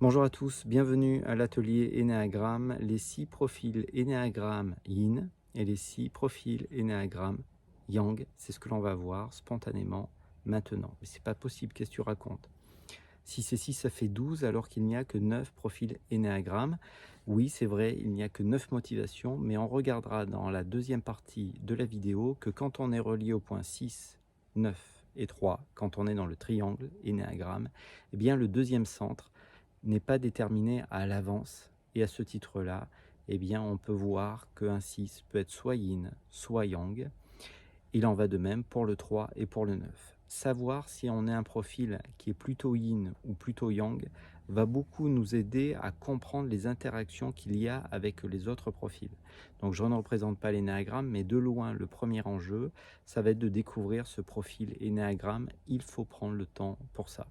Bonjour à tous, bienvenue à l'atelier Énéagramme, les 6 profils Énéagramme Yin et les 6 profils Énéagramme Yang. C'est ce que l'on va voir spontanément maintenant. Mais c'est pas possible, qu'est-ce que tu racontes? Si c'est 6, ça fait 12 alors qu'il n'y a que 9 profils Énéagramme. Oui, c'est vrai, il n'y a que 9 motivations, mais on regardera dans la deuxième partie de la vidéo que quand on est relié au point 6, 9 et 3, quand on est dans le triangle Énéagramme, eh bien le deuxième centre n'est pas déterminé à l'avance. Et à ce titre-là, eh bien, on peut voir qu'un 6 peut être soit yin, soit yang. Il en va de même pour le 3 et pour le 9. Savoir si on est un profil qui est plutôt yin ou plutôt yang va beaucoup nous aider à comprendre les interactions qu'il y a avec les autres profils. Donc je ne représente pas l'énéagramme, mais de loin, le premier enjeu, ça va être de découvrir ce profil énéagramme. Il faut prendre le temps pour ça.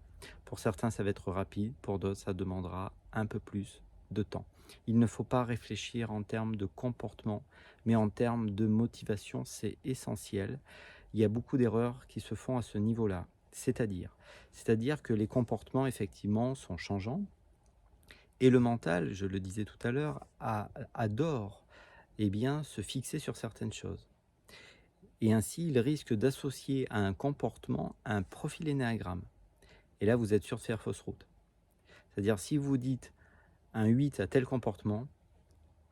Pour certains, ça va être rapide, pour d'autres, ça demandera un peu plus de temps. Il ne faut pas réfléchir en termes de comportement, mais en termes de motivation, c'est essentiel. Il y a beaucoup d'erreurs qui se font à ce niveau-là. C'est-à-dire que les comportements, effectivement, sont changeants. Et le mental, je le disais tout à l'heure, adore bien, se fixer sur certaines choses. Et ainsi, il risque d'associer à un comportement un profil énéagramme. Et là, vous êtes sûr de faire fausse route. C'est-à-dire, si vous dites un 8 a tel comportement,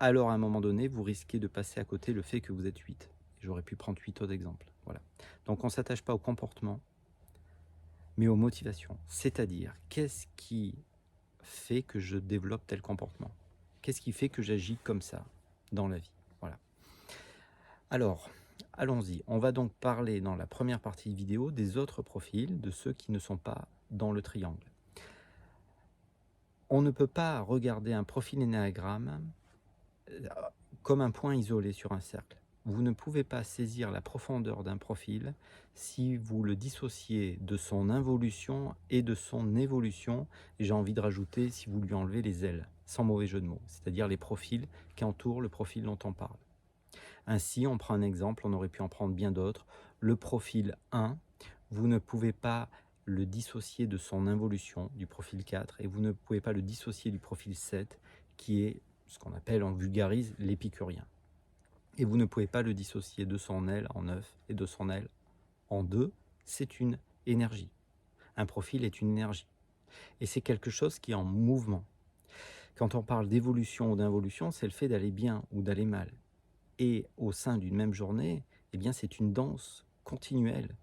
alors à un moment donné, vous risquez de passer à côté le fait que vous êtes 8. J'aurais pu prendre 8 autres exemples. Voilà. Donc on ne s'attache pas au comportement, mais aux motivations. C'est-à-dire, qu'est-ce qui fait que je développe tel comportement? Qu'est-ce qui fait que j'agis comme ça dans la vie? Voilà. Alors, allons-y. On va donc parler dans la première partie de vidéo des autres profils, de ceux qui ne sont pas dans le triangle. On ne peut pas regarder un profil énéagramme comme un point isolé sur un cercle. Vous ne pouvez pas saisir la profondeur d'un profil si vous le dissociez de son involution et de son évolution, et j'ai envie de rajouter si vous lui enlevez les ailes, sans mauvais jeu de mots, c'est-à-dire les profils qui entourent le profil dont on parle. Ainsi, on prend un exemple, on aurait pu en prendre bien d'autres. Le profil 1, vous ne pouvez pas le dissocier de son involution, du profil 4, et vous ne pouvez pas le dissocier du profil 7, qui est ce qu'on appelle, on vulgarise, l'épicurien. Et vous ne pouvez pas le dissocier de son aile en 9 et de son aile en 2, c'est une énergie. Un profil est une énergie. Et c'est quelque chose qui est en mouvement. Quand on parle d'évolution ou d'involution, c'est le fait d'aller bien ou d'aller mal. Et au sein d'une même journée, eh bien, c'est une danse continuelle.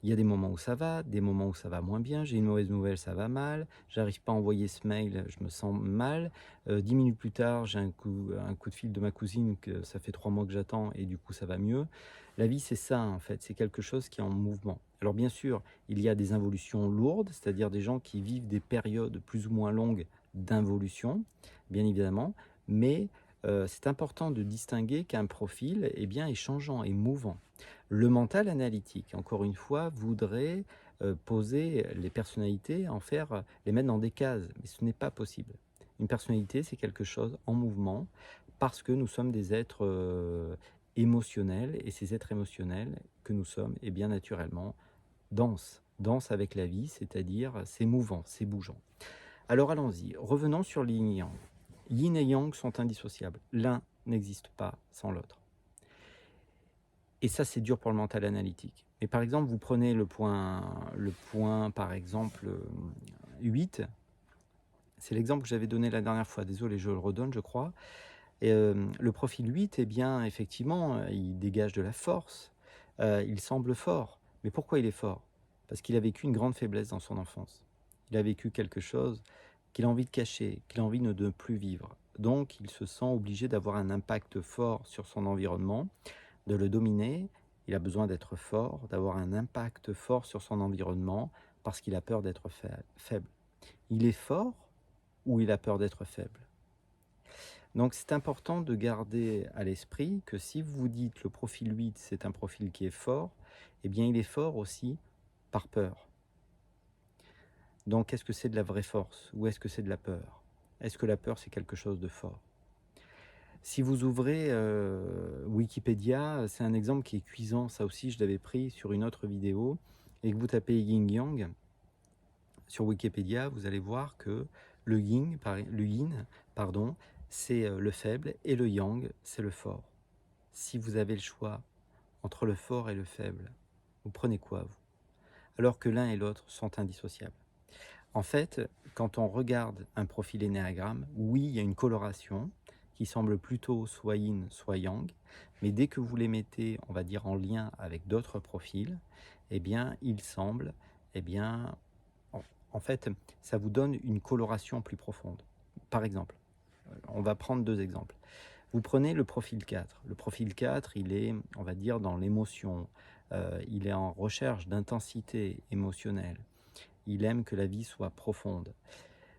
Il y a des moments où ça va, des moments où ça va moins bien, j'ai une mauvaise nouvelle, ça va mal, j'arrive pas à envoyer ce mail, je me sens mal. 10 minutes plus tard, j'ai un coup de fil de ma cousine que ça fait 3 mois que j'attends et du coup ça va mieux. La vie, c'est ça en fait, c'est quelque chose qui est en mouvement. Alors bien sûr, il y a des involutions lourdes, c'est-à-dire des gens qui vivent des périodes plus ou moins longues d'involution, bien évidemment, mais c'est important de distinguer qu'un profil est changeant et mouvant. Le mental analytique, encore une fois, voudrait poser les personnalités, les mettre dans des cases, mais ce n'est pas possible. Une personnalité, c'est quelque chose en mouvement, parce que nous sommes des êtres émotionnels, et ces êtres émotionnels que nous sommes, naturellement, dansent avec la vie, c'est-à-dire c'est mouvant, c'est bougeant. Alors allons-y, revenons sur le yin et yang. Yin et yang sont indissociables, l'un n'existe pas sans l'autre. Et ça, c'est dur pour le mental analytique. Mais par exemple, vous prenez le point par exemple 8, c'est l'exemple que j'avais donné la dernière fois, désolé, je le redonne, je crois. Et le profil 8, effectivement, il dégage de la force, il semble fort. Mais pourquoi il est fort? Parce qu'il a vécu une grande faiblesse dans son enfance. Il a vécu quelque chose qu'il a envie de cacher, qu'il a envie de ne plus vivre. Donc, il se sent obligé d'avoir un impact fort sur son environnement, de le dominer. Il a besoin d'être fort, d'avoir un impact fort sur son environnement, parce qu'il a peur d'être faible. Il est fort ou il a peur d'être faible? Donc c'est important de garder à l'esprit que si vous dites le profil 8, c'est un profil qui est fort, eh bien il est fort aussi par peur. Donc est-ce que c'est de la vraie force ou est-ce que c'est de la peur? Est-ce que la peur c'est quelque chose de fort? Si vous ouvrez Wikipédia, c'est un exemple qui est cuisant, ça aussi je l'avais pris sur une autre vidéo, et que vous tapez Yin Yang sur Wikipédia, vous allez voir que Le yin, pardon, c'est le faible et le yang, c'est le fort. Si vous avez le choix entre le fort et le faible, vous prenez quoi, vous? Alors que l'un et l'autre sont indissociables. En fait, quand on regarde un profil énéagramme, oui, il y a une coloration qui semble plutôt soit yin, soit yang, mais dès que vous les mettez, on va dire, en lien avec d'autres profils, eh bien, il semble, eh bien, en fait, ça vous donne une coloration plus profonde. Par exemple, on va prendre 2 exemples. Vous prenez le profil 4. Le profil 4, il est, on va dire, dans l'émotion, il est en recherche d'intensité émotionnelle. Il aime que la vie soit profonde.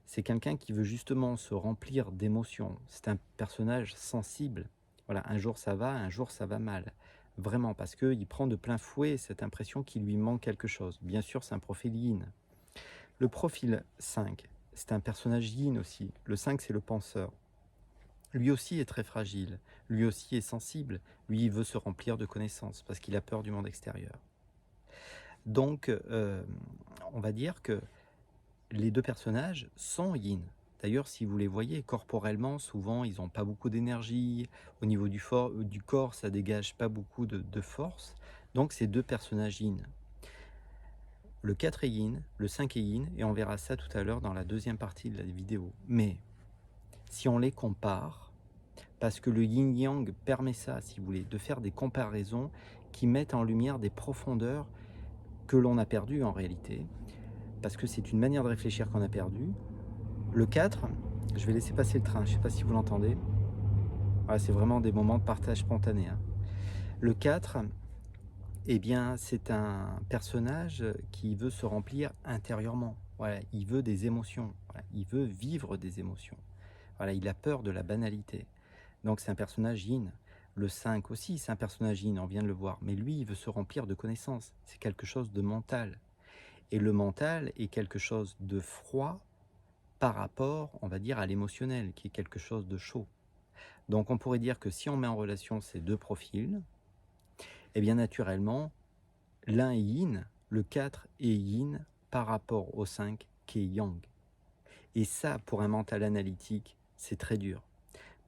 C'est quelqu'un qui veut justement se remplir d'émotions. C'est un personnage sensible. Voilà, un jour ça va, un jour ça va mal. Vraiment, parce qu'il prend de plein fouet cette impression qu'il lui manque quelque chose. Bien sûr, c'est un profil yin. Le profil 5, c'est un personnage yin aussi. Le 5, c'est le penseur. Lui aussi est très fragile. Lui aussi est sensible. Lui, il veut se remplir de connaissances parce qu'il a peur du monde extérieur. Donc, on va dire que les 2 personnages sont yin. D'ailleurs, si vous les voyez corporellement, souvent, ils n'ont pas beaucoup d'énergie. Au niveau du corps, ça dégage pas beaucoup de force. Donc, c'est 2 personnages yin. Le 4 est yin, le 5 est yin, et on verra ça tout à l'heure dans la deuxième partie de la vidéo. Mais, si on les compare, parce que le yin-yang permet ça, si vous voulez, de faire des comparaisons qui mettent en lumière des profondeurs que l'on a perdues en réalité, parce que c'est une manière de réfléchir qu'on a perdue. Le 4, je vais laisser passer le train, je ne sais pas si vous l'entendez. Voilà, c'est vraiment des moments de partage spontané. Hein. Le 4, eh bien, c'est un personnage qui veut se remplir intérieurement. Voilà, il veut des émotions. Voilà, il veut vivre des émotions. Voilà, il a peur de la banalité. Donc c'est un personnage yin. Le 5 aussi, c'est un personnage yin, on vient de le voir. Mais lui, il veut se remplir de connaissances. C'est quelque chose de mental. Et le mental est quelque chose de froid par rapport, on va dire, à l'émotionnel, qui est quelque chose de chaud. Donc on pourrait dire que si on met en relation ces 2 profils, eh bien naturellement, l'un est yin, le 4 est yin par rapport au 5 qui est yang. Et ça, pour un mental analytique, c'est très dur.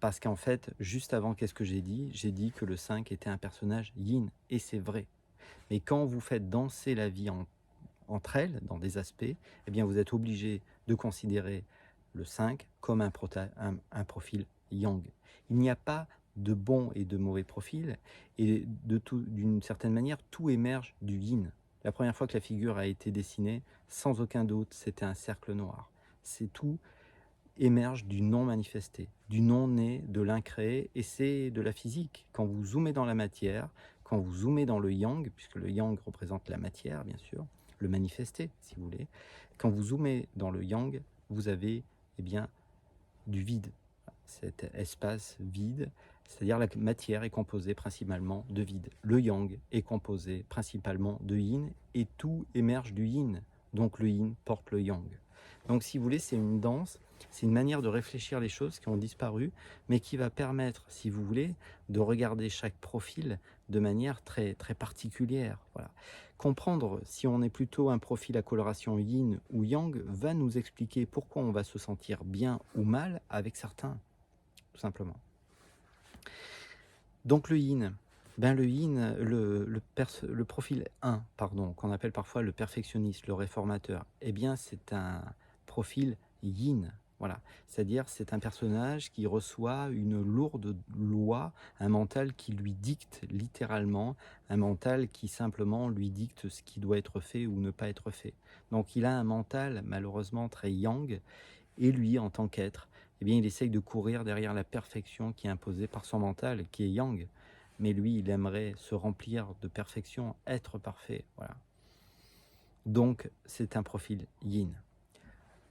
Parce qu'en fait, juste avant, qu'est-ce que j'ai dit? J'ai dit que le 5 était un personnage yin, et c'est vrai. Mais quand vous faites danser la vie entre elles, dans des aspects, eh bien vous êtes obligé de considérer le 5 comme un profil yang. Il n'y a pas de bon et de mauvais profil, et d'une certaine manière, tout émerge du yin. La première fois que la figure a été dessinée, sans aucun doute, c'était un cercle noir. C'est tout émerge du non manifesté, du non né, de l'incréé, et c'est de la physique. Quand vous zoomez dans la matière, quand vous zoomez dans le yang, puisque le yang représente la matière, bien sûr, le manifesté, si vous voulez, quand vous zoomez dans le yang, vous avez eh bien, du vide, cet espace vide, c'est-à-dire la matière est composée principalement de vide. Le yang est composé principalement de yin, et tout émerge du yin, donc le yin porte le yang. Donc si vous voulez, c'est une danse, c'est une manière de réfléchir les choses qui ont disparu, mais qui va permettre, si vous voulez, de regarder chaque profil de manière très, très particulière. Voilà. Comprendre si on est plutôt un profil à coloration yin ou yang va nous expliquer pourquoi on va se sentir bien ou mal avec certains, tout simplement. Donc le yin, le yin, le profil 1, pardon, qu'on appelle parfois le perfectionniste, le réformateur, eh bien c'est un profil yin. Voilà, c'est-à-dire c'est un personnage qui reçoit une lourde loi, un mental qui lui dicte littéralement, un mental qui simplement lui dicte ce qui doit être fait ou ne pas être fait. Donc il a un mental malheureusement très yang, et lui en tant qu'être, eh bien, il essaye de courir derrière la perfection qui est imposée par son mental, qui est yang. Mais lui, il aimerait se remplir de perfection, être parfait. Voilà. Donc, c'est un profil yin.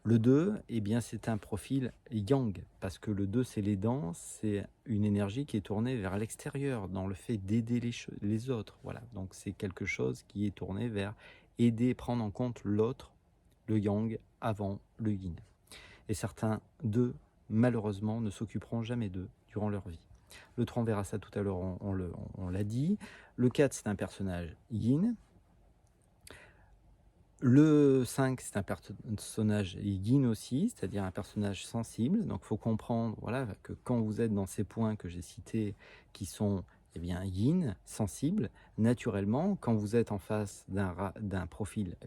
Le 2, eh bien, c'est un profil yang, parce que le 2, c'est les dents, c'est une énergie qui est tournée vers l'extérieur, dans le fait d'aider les autres. Voilà. Donc, c'est quelque chose qui est tourné vers aider, prendre en compte l'autre, le yang, avant le yin. Et certains d'eux, malheureusement, ne s'occuperont jamais d'eux durant leur vie. Le 3, on verra ça tout à l'heure, on l'a dit. Le 4, c'est un personnage yin. Le 5, c'est un personnage yin aussi, c'est-à-dire un personnage sensible. Donc, il faut comprendre, voilà, que quand vous êtes dans ces points que j'ai cités, qui sont, eh bien, yin, sensibles, naturellement, quand vous êtes en face d'un profil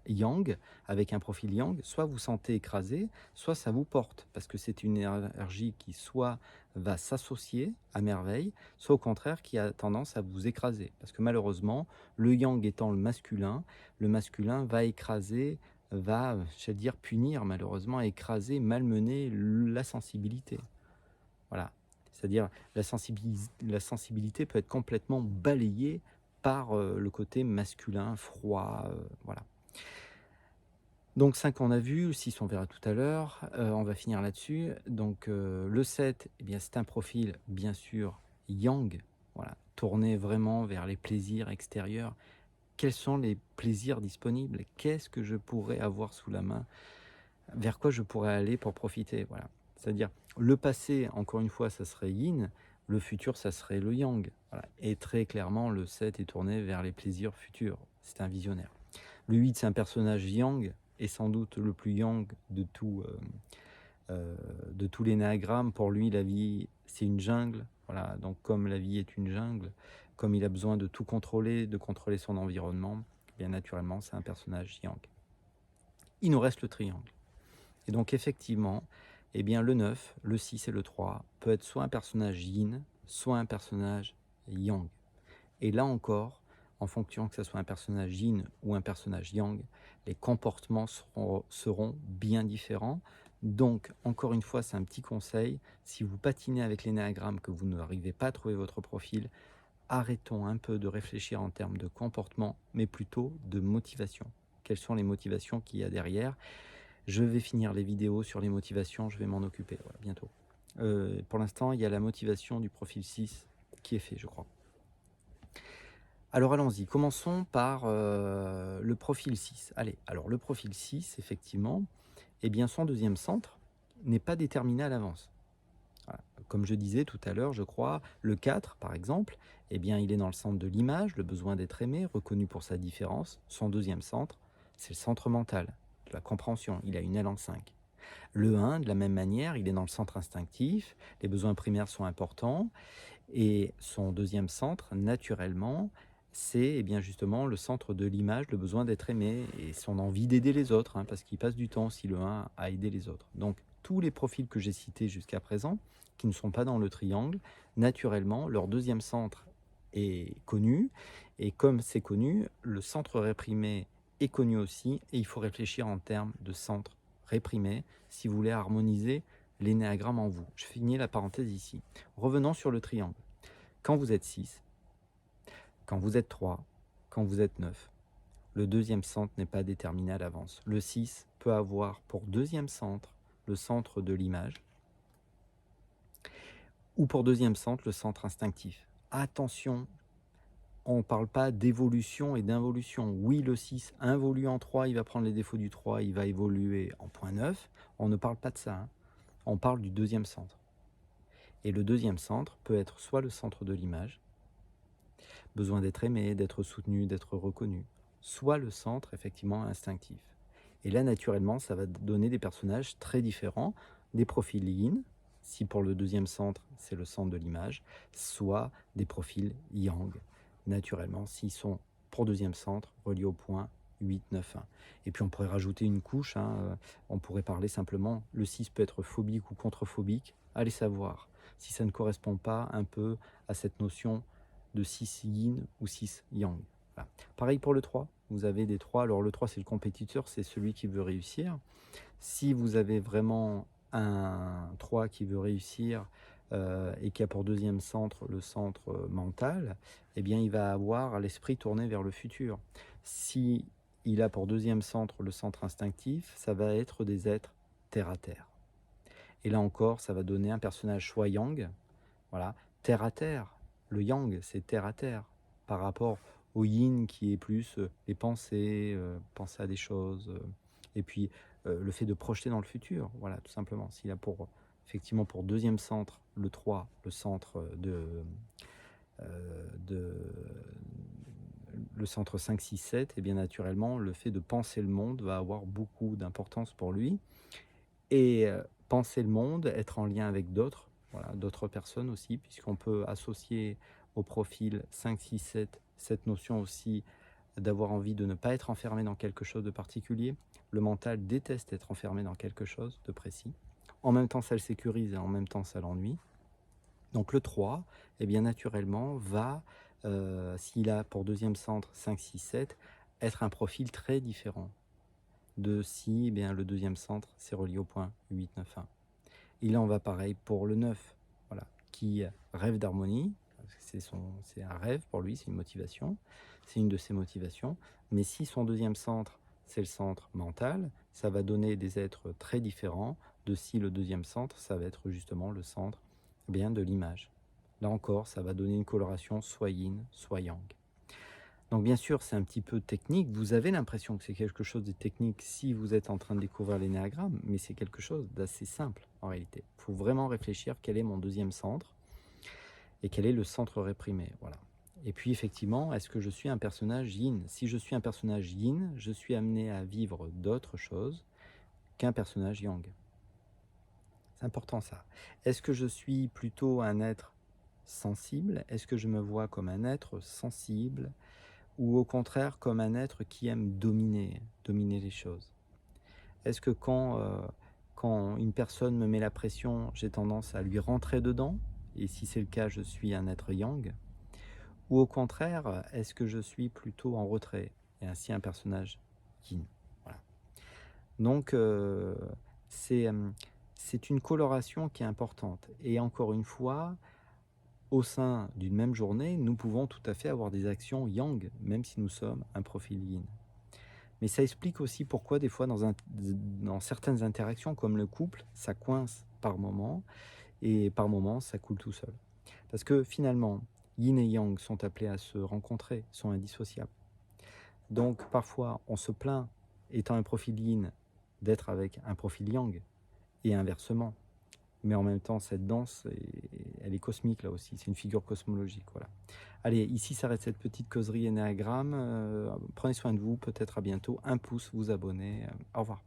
yang, avec un profil yang, soit vous sentez écrasé, soit ça vous porte, parce que c'est une énergie qui soit va s'associer à merveille, soit au contraire qui a tendance à vous écraser. Parce que malheureusement, le yang étant le masculin va écraser, va, j'allais dire, punir malheureusement, écraser, malmener la sensibilité. Voilà. C'est-à-dire la sensibilité peut être complètement balayée par le côté masculin, froid, voilà. Donc 5 on a vu, le 6 on verra tout à l'heure, on va finir là-dessus. Donc le 7, eh bien, c'est un profil bien sûr yang, voilà, tourné vraiment vers les plaisirs extérieurs. Quels sont les plaisirs disponibles? Qu'est-ce que je pourrais avoir sous la main? Vers quoi je pourrais aller pour profiter? Voilà. C'est-à-dire, le passé, encore une fois, ça serait yin, le futur, ça serait le yang. Voilà. Et très clairement, le 7 est tourné vers les plaisirs futurs. C'est un visionnaire. Le 8, c'est un personnage yang, et sans doute le plus yang de tous les néagrammes. Pour lui, la vie, c'est une jungle. Voilà. Donc, comme la vie est une jungle, comme il a besoin de tout contrôler, de contrôler son environnement, bien naturellement, c'est un personnage yang. Il nous reste le triangle. Et donc, effectivement, eh bien, le 9, le 6 et le 3 peut être soit un personnage yin, soit un personnage yang. Et là encore, en fonction que ce soit un personnage yin ou un personnage yang, les comportements seront bien différents. Donc, encore une fois, c'est un petit conseil. Si vous patinez avec l'énéagramme, que vous n'arrivez pas à trouver votre profil, arrêtons un peu de réfléchir en termes de comportement, mais plutôt de motivation. Quelles sont les motivations qu'il y a derrière? Je vais finir les vidéos sur les motivations, je vais m'en occuper, voilà, bientôt. Pour l'instant, il y a la motivation du profil 6 qui est fait, je crois. Alors allons-y, commençons par le profil 6. Allez, alors le profil 6, effectivement, eh bien son deuxième centre n'est pas déterminé à l'avance. Voilà. Comme je disais tout à l'heure, je crois, le 4, par exemple, eh bien il est dans le centre de l'image, le besoin d'être aimé, reconnu pour sa différence. Son deuxième centre, c'est le centre mental, de la compréhension. Il a une aile en 5. Le 1, de la même manière, il est dans le centre instinctif, les besoins primaires sont importants, et son deuxième centre, naturellement, c'est eh bien justement le centre de l'image, le besoin d'être aimé et son envie d'aider les autres, hein, parce qu'il passe du temps aussi le 1 à aider les autres. Donc tous les profils que j'ai cités jusqu'à présent, qui ne sont pas dans le triangle, naturellement, leur deuxième centre est connu, et comme c'est connu, le centre réprimé est connu aussi, et il faut réfléchir en termes de centre réprimé si vous voulez harmoniser l'énéagramme en vous. Je finis la parenthèse ici. Revenons sur le triangle. Quand vous êtes 6, quand vous êtes 3, quand vous êtes 9, le deuxième centre n'est pas déterminé à l'avance. Le 6 peut avoir pour deuxième centre le centre de l'image, ou pour deuxième centre le centre instinctif. Attention, on ne parle pas d'évolution et d'involution. Oui, le 6 involue en 3, il va prendre les défauts du 3, il va évoluer en point 9. On ne parle pas de ça, hein. On parle du deuxième centre. Et le deuxième centre peut être soit le centre de l'image, besoin d'être aimé, d'être soutenu, d'être reconnu, soit le centre effectivement instinctif. Et là, naturellement, ça va donner des personnages très différents, des profils yin, si pour le deuxième centre, c'est le centre de l'image, soit des profils yang, naturellement, s'ils sont pour deuxième centre, reliés au point 8, 9, 1. Et puis on pourrait rajouter une couche, hein, on pourrait parler simplement, le 6 peut être phobique ou contre-phobique, allez savoir si ça ne correspond pas un peu à cette notion de 6 yin ou 6 yang. Voilà. Pareil pour le 3, vous avez des 3, alors le 3 c'est le compétiteur, c'est celui qui veut réussir. Si vous avez vraiment un 3 qui veut réussir et qui a pour deuxième centre le centre mental, eh bien il va avoir l'esprit tourné vers le futur. Si il a pour deuxième centre le centre instinctif, ça va être des êtres terre à terre. Et là encore, ça va donner un personnage soit yang, voilà, terre à terre. Le yang, c'est terre à terre, par rapport au yin qui est plus les pensées, penser à des choses, et puis le fait de projeter dans le futur, voilà, tout simplement. S'il a pour, effectivement, pour deuxième centre, le 3, le centre de le centre 5, 6, 7, et bien naturellement, le fait de penser le monde va avoir beaucoup d'importance pour lui. Et penser le monde, être en lien avec d'autres, voilà, d'autres personnes aussi, puisqu'on peut associer au profil 5, 6, 7 cette notion aussi d'avoir envie de ne pas être enfermé dans quelque chose de particulier. Le mental déteste être enfermé dans quelque chose de précis. En même temps, ça le sécurise et en même temps, ça l'ennuie. Donc le 3, eh bien naturellement, va, s'il a pour deuxième centre 5, 6, 7, être un profil très différent de si eh bien, le deuxième centre c'est relié au point 8, 9, 1. Il en va pareil pour le 9, voilà, qui rêve d'harmonie, c'est un rêve pour lui, c'est une motivation, c'est une de ses motivations, mais si son deuxième centre c'est le centre mental, ça va donner des êtres très différents de si le deuxième centre, ça va être justement le centre eh bien, de l'image. Là encore, ça va donner une coloration soit yin, soit yang. Donc bien sûr, c'est un petit peu technique. Vous avez l'impression que c'est quelque chose de technique si vous êtes en train de découvrir l'énéagramme, mais c'est quelque chose d'assez simple en réalité. Il faut vraiment réfléchir quel est mon deuxième centre et quel est le centre réprimé. Voilà. Et puis effectivement, est-ce que je suis un personnage yin? Si je suis un personnage yin, je suis amené à vivre d'autres choses qu'un personnage yang. C'est important ça. Est-ce que je suis plutôt un être sensible? Est-ce que je me vois comme un être sensible? Ou au contraire comme un être qui aime dominer les choses? Est-ce que quand une personne me met la pression, j'ai tendance à lui rentrer dedans? Et si c'est le cas, je suis un être yang? Ou au contraire, est-ce que je suis plutôt en retrait et ainsi un personnage yin? Voilà. Donc c'est une coloration qui est importante et encore une fois, au sein d'une même journée, nous pouvons tout à fait avoir des actions yang, même si nous sommes un profil yin. Mais ça explique aussi pourquoi des fois dans certaines interactions comme le couple, ça coince par moment et par moment ça coule tout seul. Parce que finalement, yin et yang sont appelés à se rencontrer, sont indissociables. Donc parfois on se plaint, étant un profil yin, d'être avec un profil yang et inversement. Mais en même temps, cette danse, elle est cosmique là aussi, c'est une figure cosmologique. Voilà. Allez, ici s'arrête cette petite causerie énéagramme. Prenez soin de vous, peut-être à bientôt. Un pouce, vous abonner. Au revoir.